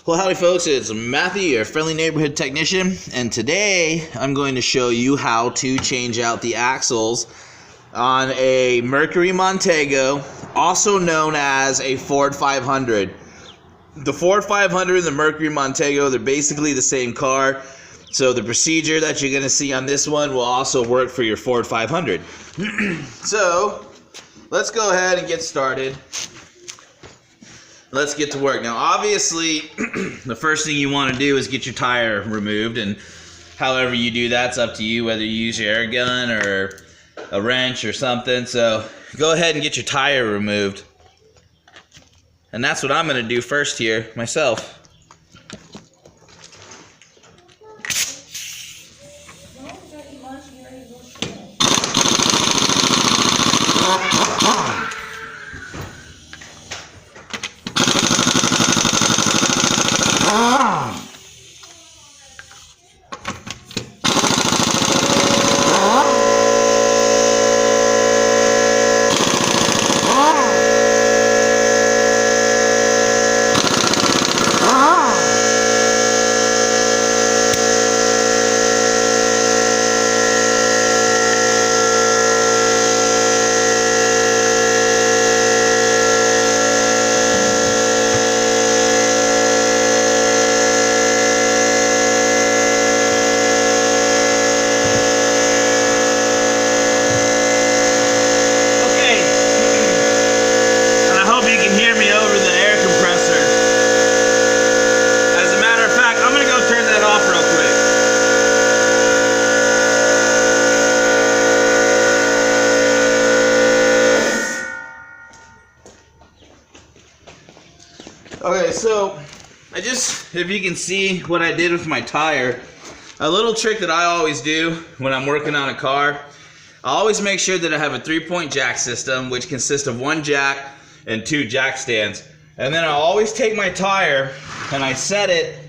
Well, howdy folks, it's Matthew, your friendly neighborhood technician, and today I'm going to show you how to change out the axles on a Mercury Montego, also known as a Ford 500. The Ford 500 and the Mercury Montego, they're basically the same car, so the procedure that you're going to see on this one will also work for your Ford 500. So, let's go ahead and get started. Let's get to work. Now, obviously, the first thing you want to do is get your tire removed, and however you do that's up to you, whether you use your air gun or a wrench or something. So, go ahead and get your tire removed. And that's what I'm going to do first here, myself. Okay, so if you can see what I did with my tire, a little trick that I always do when I'm working on a car, I always make sure that I have a 3-point jack system, which consists of 1 jack and 2 jack stands. And then I always take my tire and I set it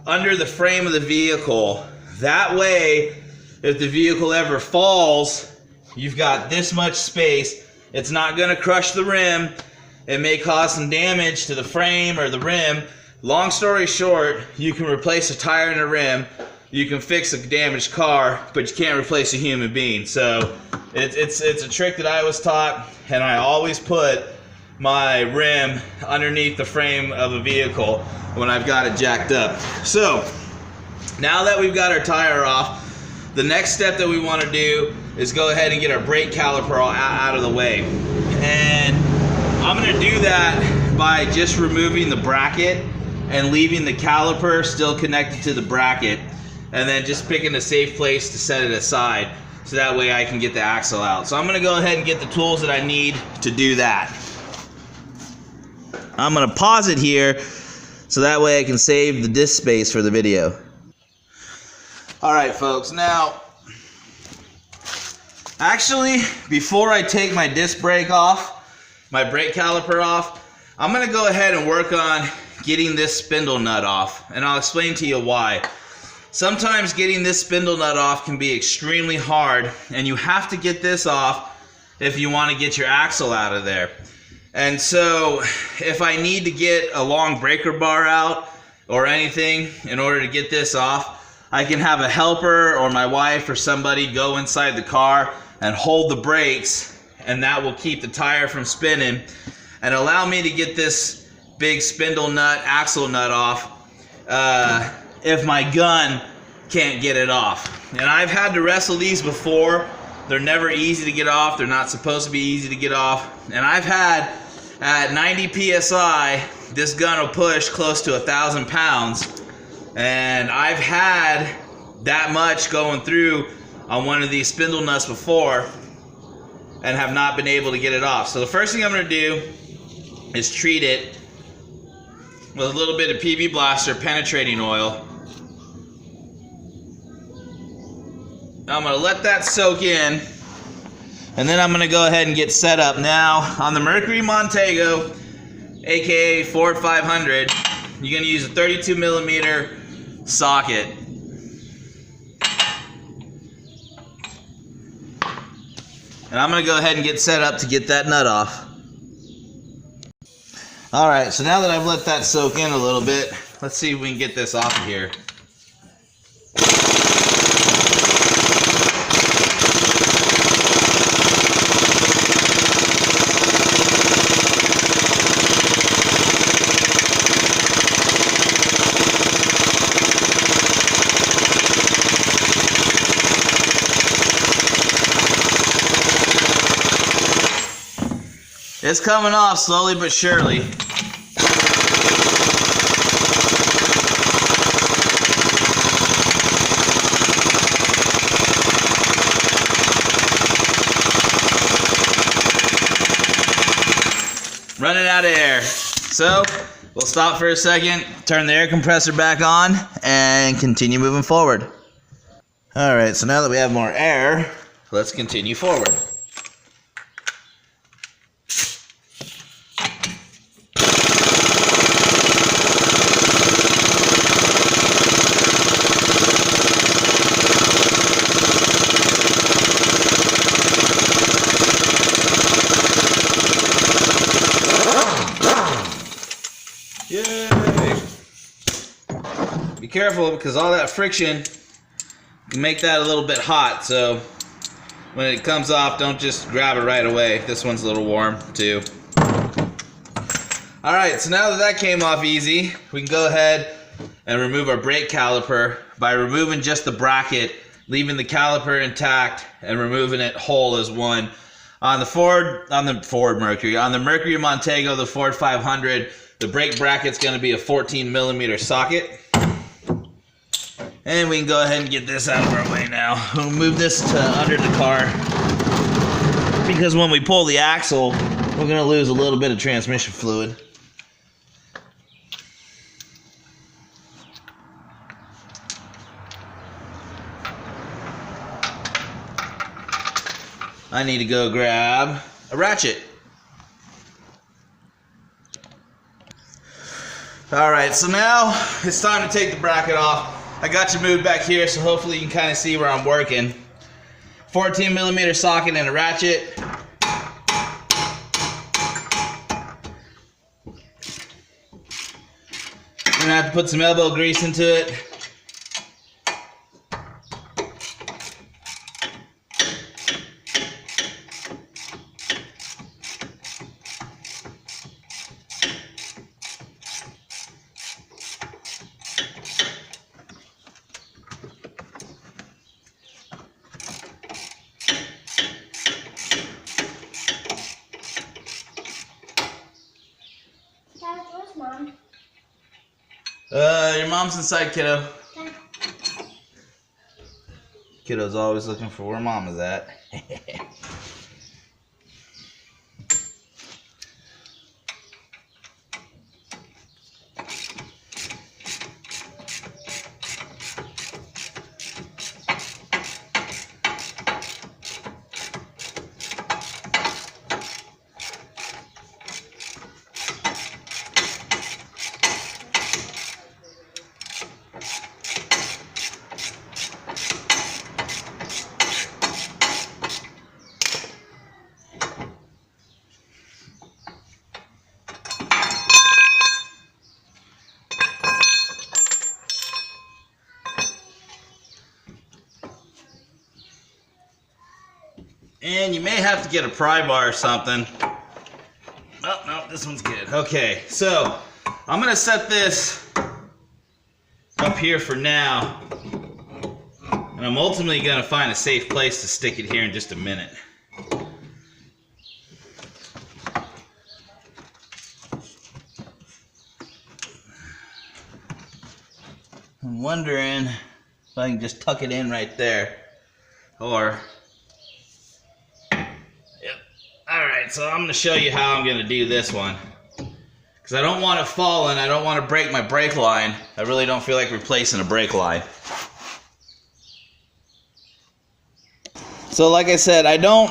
under the frame of the vehicle. That way, if the vehicle ever falls, you've got this much space. It's not going to crush the rim. It may cause some damage to the frame or the rim. Long story short, you can replace a tire and a rim. You can fix a damaged car, but you can't replace a human being. So it's a trick that I was taught, and I always put my rim underneath the frame of a vehicle when I've got it jacked up. So now that we've got our tire off, the next step that we want to do is go ahead and get our brake caliper out of the way. And I'm going to do that by just removing the bracket and leaving the caliper still connected to the bracket, and then just picking a safe place to set it aside so that way I can get the axle out. So I'm going to go ahead and get the tools that I need to do that. I'm going to pause it here so that way I can save the disk space for the video. Alright folks, now actually before I take my disc brake off, my brake caliper off, I'm going to go ahead and work on getting this spindle nut off, and I'll explain to you why. Sometimes getting this spindle nut off can be extremely hard, and you have to get this off if you want to get your axle out of there. And so if I need to get a long breaker bar out or anything in order to get this off, I can have a helper or my wife or somebody go inside the car and hold the brakes, and that will keep the tire from spinning and allow me to get this big spindle nut, axle nut off if my gun can't get it off. And I've had to wrestle these before. They're never easy to get off. They're not supposed to be easy to get off. And I've had, at 90 PSI, this gun will push close to 1,000 pounds. And I've had that much going through on one of these spindle nuts before and have not been able to get it off. So the first thing I'm going to do is treat it with a little bit of PB Blaster penetrating oil. I'm going to let that soak in, and then I'm going to go ahead and get set up. Now on the Mercury Montego, aka Ford 500, you're going to use a 32mm socket. And I'm going to go ahead and get set up to get that nut off. Alright, so now that I've let that soak in a little bit, let's see if we can get this off of here. It's coming off slowly but surely. Running out of air. So we'll stop for a second, turn the air compressor back on, and continue moving forward. Alright, so now that we have more air, let's continue forward. Yay! Be careful because all that friction can make that a little bit hot, so when it comes off, don't just grab it right away. This one's a little warm too. Alright, so now that that came off easy, we can go ahead and remove our brake caliper by removing just the bracket, leaving the caliper intact and removing it whole as one. On the Mercury Montego, the Ford 500, the brake bracket's going to be a 14mm socket. And we can go ahead and get this out of our way now. We'll move this to under the car, because when we pull the axle, we're going to lose a little bit of transmission fluid. I need to go grab a ratchet. Alright, so now it's time to take the bracket off. I got you moved back here, so hopefully you can kind of see where I'm working. 14mm socket and a ratchet. I'm gonna have to put some elbow grease into it. Mom. Your mom's inside, kiddo. Okay. Kiddo's always looking for where mom is at. And you may have to get a pry bar or something. Oh, no, this one's good. Okay, so I'm going to set this up here for now. And I'm ultimately going to find a safe place to stick it here in just a minute. I'm wondering if I can just tuck it in right there. Or... Alright, so I'm going to show you how I'm going to do this one. Because I don't want it falling, I don't want to break my brake line. I really don't feel like replacing a brake line. So like I said, I don't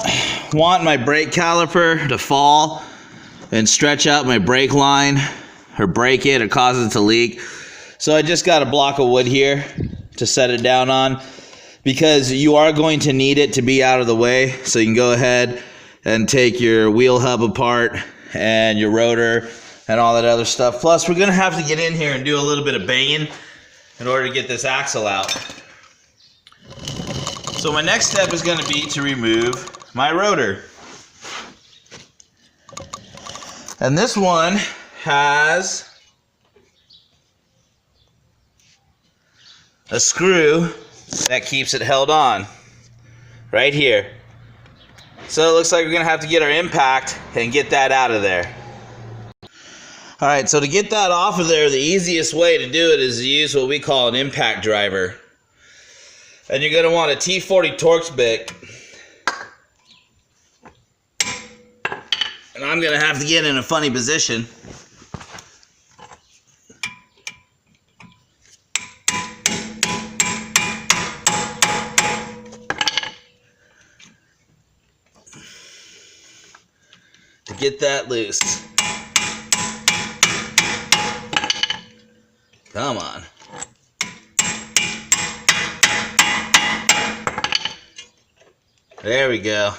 want my brake caliper to fall and stretch out my brake line or break it or cause it to leak. So I just got a block of wood here to set it down on, because you are going to need it to be out of the way. So you can go ahead and take your wheel hub apart and your rotor and all that other stuff. Plus, we're gonna have to get in here and do a little bit of banging in order to get this axle out. So my next step is gonna be to remove my rotor. And this one has a screw that keeps it held on right here. So it looks like we're gonna have to get our impact and get that out of there. All right, so to get that off of there, the easiest way to do it is to use what we call an impact driver. And you're gonna want a T40 Torx bit. And I'm gonna have to get in a funny position. To get that loose. Come on. There we go.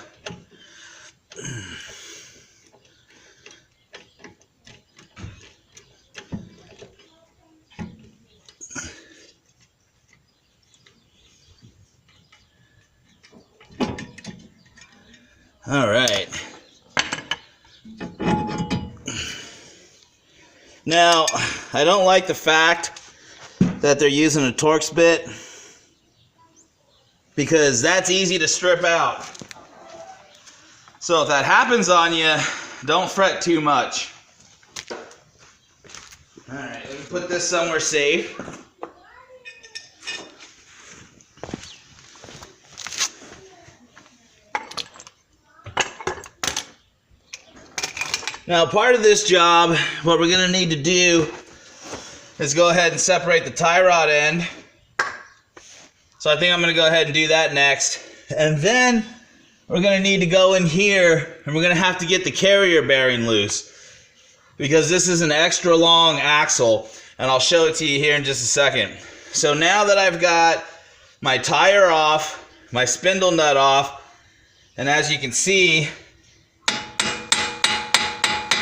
All right. Now, I don't like the fact that they're using a Torx bit because that's easy to strip out. So if that happens on you, don't fret too much. All right, let me put this somewhere safe. Now, part of this job, what we're going to need to do is go ahead and separate the tie rod end. So I think I'm going to go ahead and do that next. And then we're going to need to go in here and we're going to have to get the carrier bearing loose because this is an extra long axle, and I'll show it to you here in just a second. So now that I've got my tire off, my spindle nut off, and as you can see,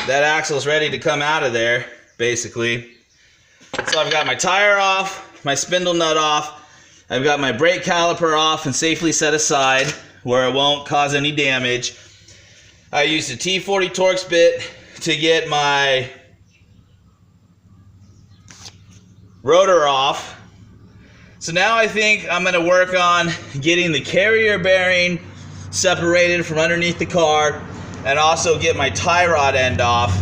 that axle is ready to come out of there, basically. So I've got my tire off, my spindle nut off, I've got my brake caliper off and safely set aside where it won't cause any damage. I used a T40 Torx bit to get my rotor off. So now I think I'm going to work on getting the carrier bearing separated from underneath the car, and also get my tie rod end off.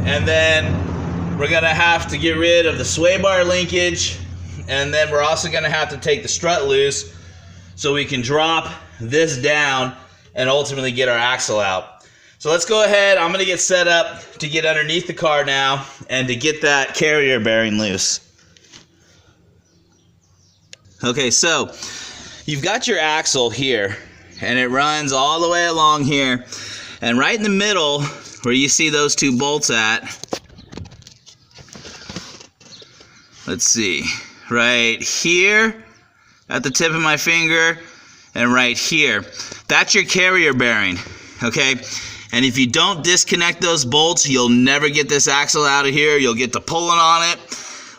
And then we're gonna have to get rid of the sway bar linkage, and then we're also gonna have to take the strut loose so we can drop this down and ultimately get our axle out. So let's go ahead, I'm gonna get set up to get underneath the car now and to get that carrier bearing loose. Okay, so you've got your axle here and it runs all the way along here. And right in the middle, where you see those two bolts at, let's see, right here at the tip of my finger and right here, that's your carrier bearing, okay? And if you don't disconnect those bolts, you'll never get this axle out of here. You'll get to pulling on it,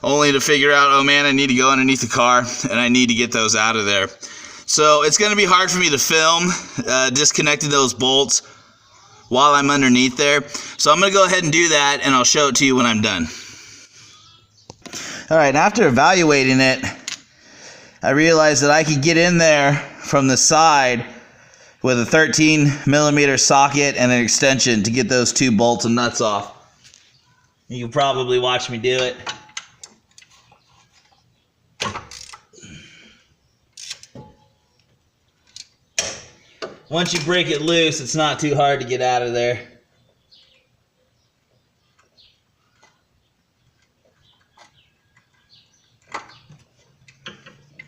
only to figure out, oh man, I need to go underneath the car and I need to get those out of there. So it's gonna be hard for me to film disconnecting those bolts while I'm underneath there. So I'm gonna go ahead and do that and I'll show it to you when I'm done. All right, after evaluating it, I realized that I could get in there from the side with a 13mm socket and an extension to get those two bolts and nuts off. You can probably watch me do it. Once you break it loose, it's not too hard to get out of there.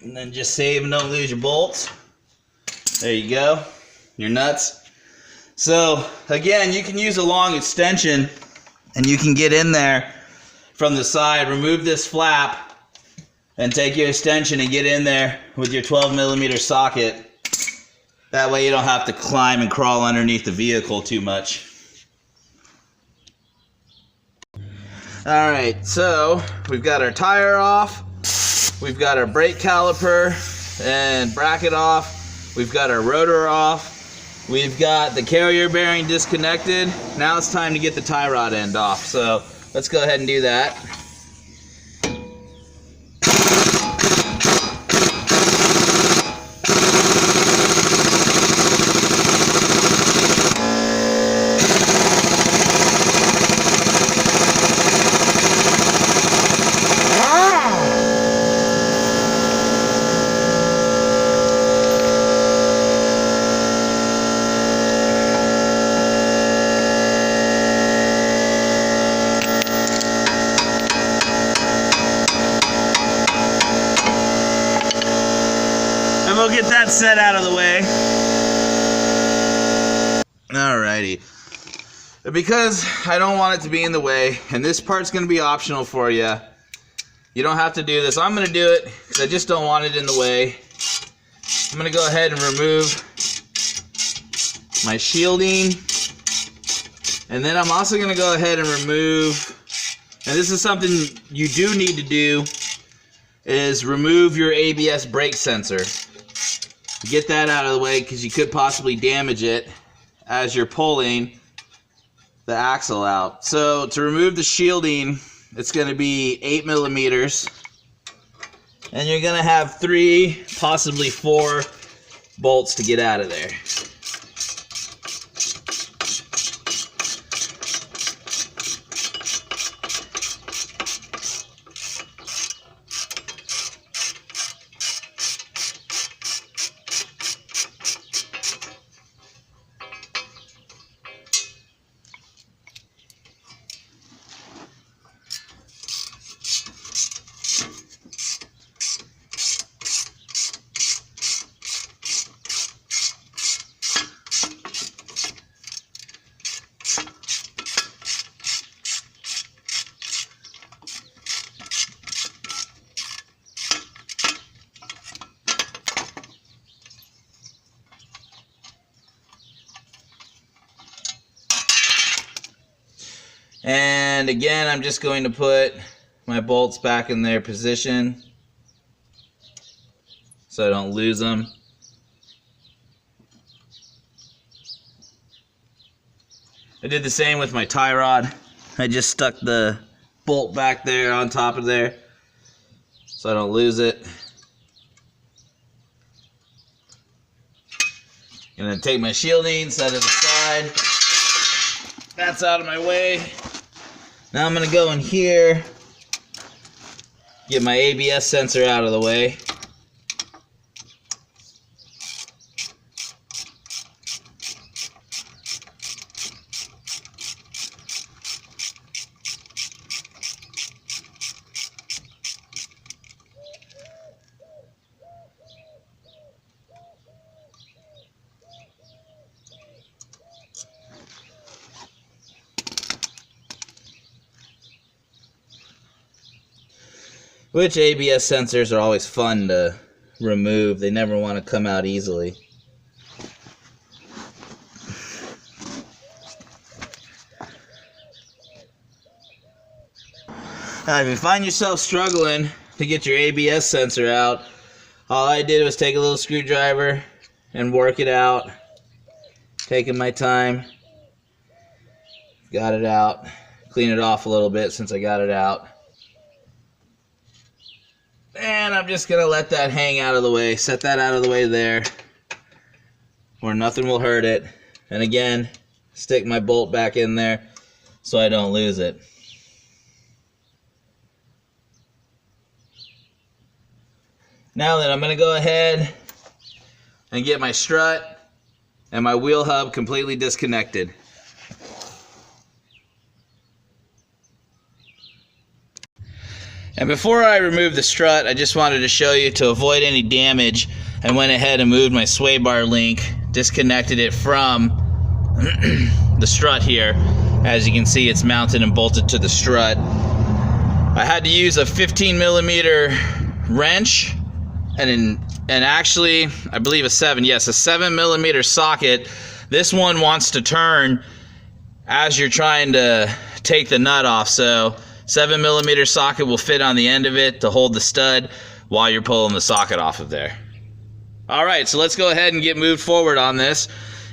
And then just save and don't lose your bolts. There you go, your nuts. So again, you can use a long extension and you can get in there from the side, remove this flap, and take your extension and get in there with your 12mm socket. That way you don't have to climb and crawl underneath the vehicle too much. Alright, so we've got our tire off, we've got our brake caliper and bracket off, we've got our rotor off, we've got the carrier bearing disconnected. Now it's time to get the tie rod end off, so let's go ahead and do that. And we'll get that set out of the way. Alrighty. Because I don't want it to be in the way, and this part's going to be optional for you. You don't have to do this. I'm going to do it because I just don't want it in the way. I'm going to go ahead and remove my shielding. And then I'm also going to go ahead and remove, and this is something you do need to do, is remove your ABS brake sensor. Get that out of the way because you could possibly damage it as you're pulling the axle out. So to remove the shielding, it's going to be 8 millimeters, and you're going to have 3, possibly 4 bolts to get out of there. And again, I'm just going to put my bolts back in their position so I don't lose them. I did the same with my tie rod. I just stuck the bolt back there on top of there so I don't lose it. I'm going to take my shielding, set it aside. That's out of my way. Now I'm going to go in here, get my ABS sensor out of the way. Which ABS sensors are always fun to remove. They never want to come out easily. Now, if you find yourself struggling to get your ABS sensor out, all I did was take a little screwdriver and work it out. Taking my time. Got it out. Clean it off a little bit since I got it out. And I'm just going to let that hang out of the way. Set that out of the way there, where nothing will hurt it. And again, stick my bolt back in there so I don't lose it. Now then, I'm going to go ahead and get my strut and my wheel hub completely disconnected. And before I remove the strut, I just wanted to show you, to avoid any damage, I went ahead and moved my sway bar link, disconnected it from the strut here. As you can see, it's mounted and bolted to the strut. I had to use a 15 millimeter wrench and actually, I believe a 7 millimeter socket. This one wants to turn as you're trying to take the nut off, so 7mm socket will fit on the end of it to hold the stud while you're pulling the socket off of there. Alright, so let's go ahead and get moved forward on this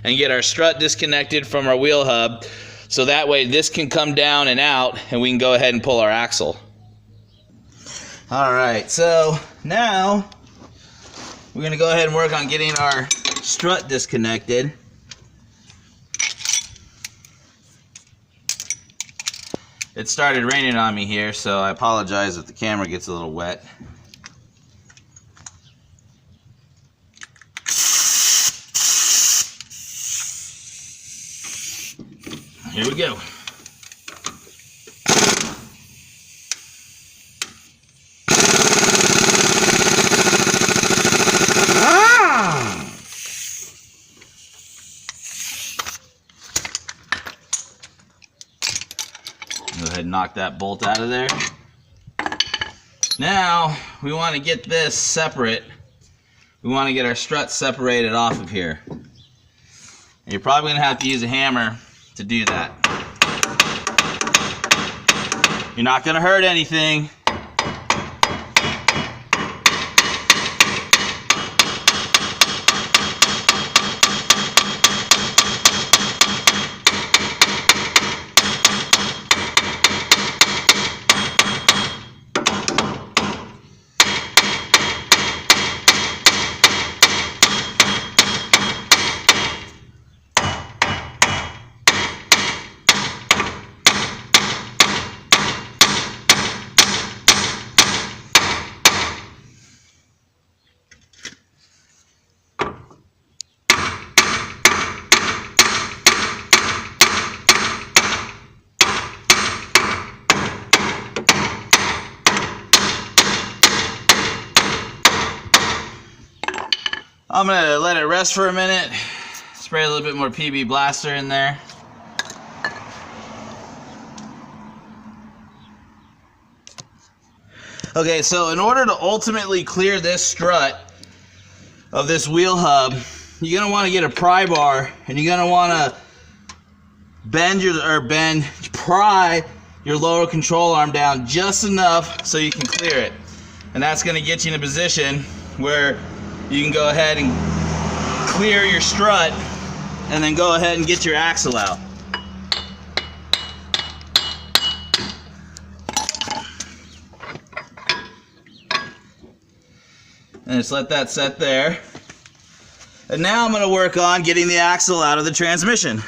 and get our strut disconnected from our wheel hub, so that way this can come down and out and we can go ahead and pull our axle. Alright, so now we're going to go ahead and work on getting our strut disconnected. It started raining on me here, so I apologize if the camera gets a little wet. Here we go. Go ahead and knock that bolt out of there. Now we want to get this separate. We want to get our strut separated off of here. And you're probably going to have to use a hammer to do that. You're not going to hurt anything. I'm going to let it rest for a minute, spray a little bit more PB Blaster in there. Okay, so in order to ultimately clear this strut of this wheel hub, you're going to want to get a pry bar, and you're going to want to pry your lower control arm down just enough so you can clear it. And that's going to get you in a position where you can go ahead and clear your strut and then go ahead and get your axle out. And just let that set there. And now I'm going to work on getting the axle out of the transmission.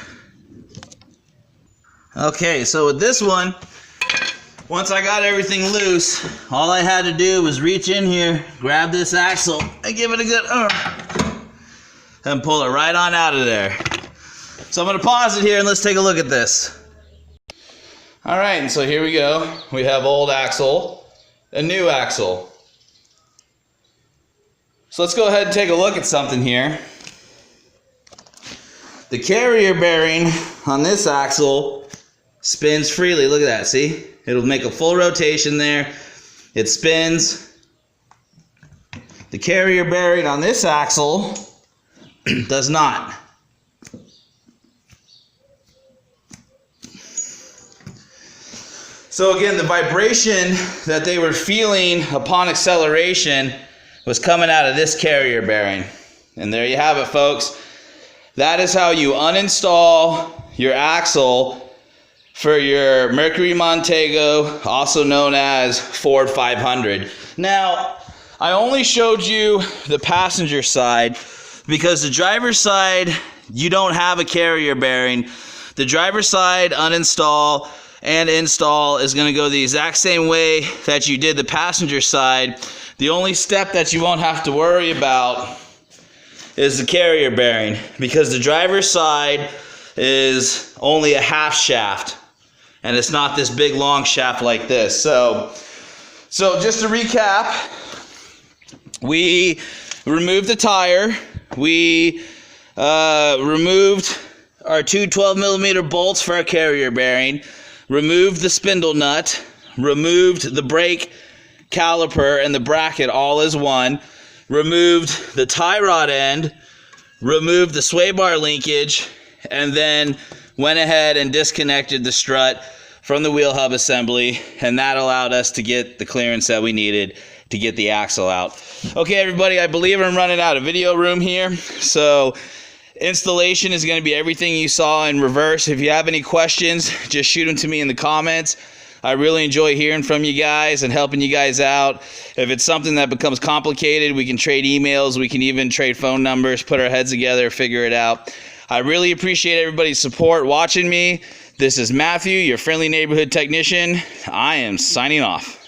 Okay, so with this one, once I got everything loose, all I had to do was reach in here, grab this axle, and give it a good and pull it right on out of there. So I'm going to pause it here and let's take a look at this. Alright, and so here we go. We have old axle and new axle. So let's go ahead and take a look at something here. The carrier bearing on this axle spins freely. Look at that, see? It'll make a full rotation there. It spins. The carrier bearing on this axle does not. So again, the vibration that they were feeling upon acceleration was coming out of this carrier bearing. And there you have it, folks. That is how you uninstall your axle for your Mercury Montego, also known as Ford 500. Now, I only showed you the passenger side because the driver's side, you don't have a carrier bearing. The driver's side uninstall and install is going to go the exact same way that you did the passenger side. The only step that you won't have to worry about is the carrier bearing, because the driver's side is only a half shaft. And it's not this big long shaft like this. So just to recap, we removed the tire. We removed our two 12mm bolts for our carrier bearing. Removed the spindle nut. Removed the brake caliper and the bracket all as one. Removed the tie rod end. Removed the sway bar linkage. And then went ahead and disconnected the strut from the wheel hub assembly, and that allowed us to get the clearance that we needed to get the axle out. Okay, everybody, I believe I'm running out of video room here, so installation is going to be everything you saw in reverse. If you have any questions, just shoot them to me in the comments. I really enjoy hearing from you guys and helping you guys out. If it's something that becomes complicated, we can trade emails, we can even trade phone numbers, put our heads together, figure it out. I really appreciate everybody's support watching me. This is Matthew, your friendly neighborhood technician. I am signing off.